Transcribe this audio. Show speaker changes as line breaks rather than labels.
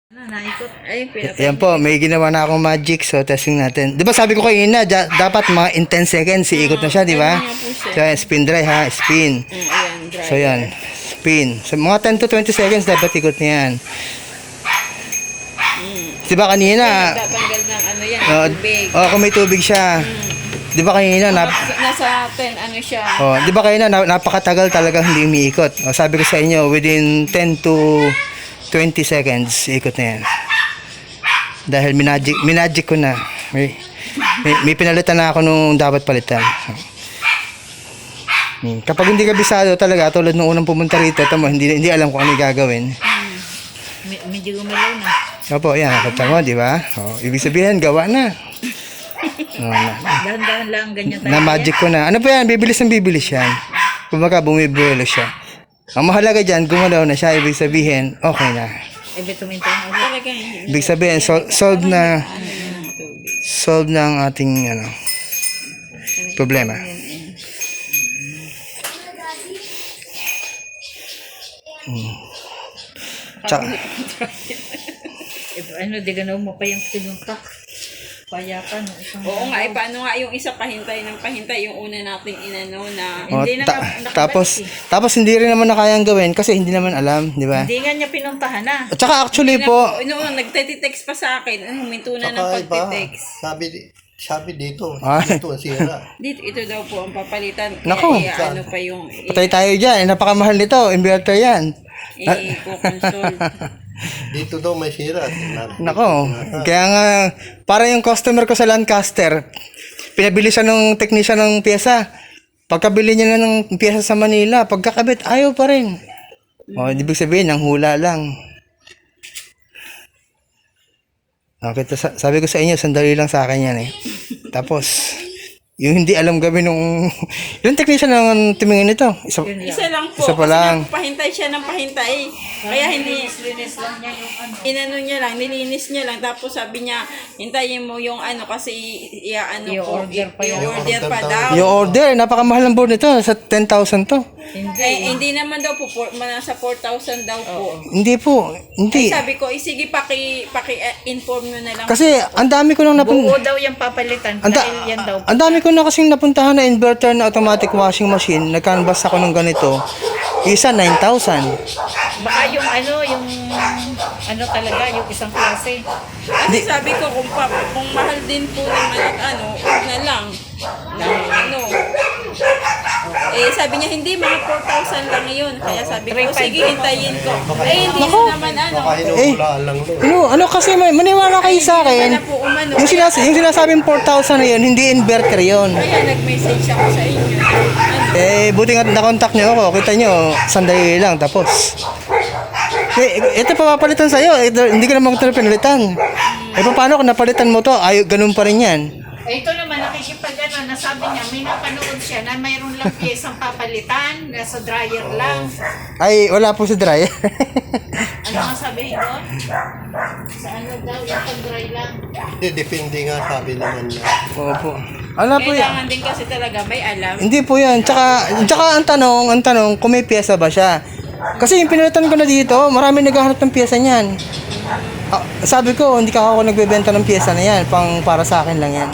Naikot. Ay,
Yan po, may ginawa na akong magic. So, testing natin. Di ba sabi ko kanina, dapat mga in 10 seconds, iikot na siya, di ba? So, spin dry ha, spin.
Ayan, dry.
So, yan. Spin. So, mga 10 to 20 seconds, dapat ikot niya yan. Di ba kanina?
Nagtatanggal ng ano yan, tubig.
Kung may tubig siya. Di ba kanina?
Nasa 10, ano siya.
Di ba kanina, napakatagal talaga hindi umiikot. Sabi ko sa inyo, within 10 to 20 seconds, ikot na yan. Dahil minagic ko na. May pinalitan na ako nung dapat palitan. Kapag hindi kabisado talaga, tulad nung unang pumunta rito, tamo, hindi alam kung ano yung gagawin.
Medyo gumalaw na.
Opo, yan, nakita mo, di ba? Ibig sabihin, gawa na.
Dahan-dahan lang, ganyan tayo.
Na-magic ko na. Ano po yan? Bibilis ng bibilis yan. Kumbaga, bumibuelo siya. Ang mahalaga dyan, gumalaw na siya. Ibig sabihin, okay na. Ibig sabihin, solve na ang ating problema. Tsaka,
di ganaw mo pa yung tinuntak. Payakan.
Oo nga, paano nga yung isa pahintay ng pahintay, yung una nating inano na
Hindi
tapos hindi rin naman na kayang gawin kasi hindi naman alam, di ba?
Hindi nga niya pinuntahan na.
At saka actually po,
nagtete-text pa sa akin, huminto na ng pagtitext.
Sabi dito, ito ang sira.
Dito, ito daw po ang papalitan.
Nako.
Kaya ano pa yung
patay tayo dyan. Napakahal nito. Inverter yan.
i-consult.
Dito daw may sira.
Nako. Kaya nga, para yung customer ko sa Lancaster, pinabili siya ng technician ng pyesa. Pagkabili niya na ng pyesa sa Manila, pagkakabit, ayaw pa rin. Ibig sabihin, ang hula lang. Okay, sabi ko sa inyo, sandali lang sa akin yan eh. Tapos, yung hindi alam gawin nung yung technician ng tumingin nito.
Isa lang po.
Isa pa lang.
Kasi pahintay siya ng pahintay. Kaya hindi
Linis lang niya yung ano.
inano niya lang, nilinis niya lang. Tapos sabi niya, hintayin mo yung ano kasi
I-order pa yun.
i-order pa daw.
Yung order, napakamahal ng board nito. Sa 10,000 to.
Hindi naman daw po, nasa 4,000 daw po.
Hindi po. Hindi.
Sabi ko, sige paki-inform nyo na lang.
Kasi, ang dami ko nang
Buo daw yung papalitan. Dahil yan daw.
Ang dami ko na kasing napuntahan na inverter na automatic washing machine. Nag-canvas ako ng ganito. Isa, 9,000.
Baka yung talaga, yung isang klase.
Kasi sabi ko, kung mahal din po naman at huwag na lang. Sabi niya, hindi, mga 4,000 lang yun. Kaya sabi ko, sige, hintayin ko. Hindi naman
Ano kasi, maniwala kayo sa akin. Yung sinasabing 4,000 na yun, hindi inverter yun.
Kaya nag-message ako sa inyo.
Buti nga na-contact nyo ako. Kita nyo, sandali lang, tapos. Ito papapalitan sa'yo. Hindi ko naman ito pinalitan. Paano kung napalitan mo to? Ganun pa rin yan.
Ito naman, nasabi niya, may napanood siya na mayroon lang piyesang papalitan, nasa dryer lang.
Ay, wala po si dryer.
Ano nga sabihin doon? Sa ano daw, yung pag-dry lang.
Depende nga sabi naman niya.
Opo. Ano po yan?
Kailangan din kasi talaga may alam.
Hindi po yan. Tsaka ang tanong, kung may pyesa ba siya? Kasi yung pinalitan ko na dito, marami naghahanap ng pyesa niyan. Sabi ko, hindi ka ako nagbebenta ng pyesa na yan. Para sa akin lang yan.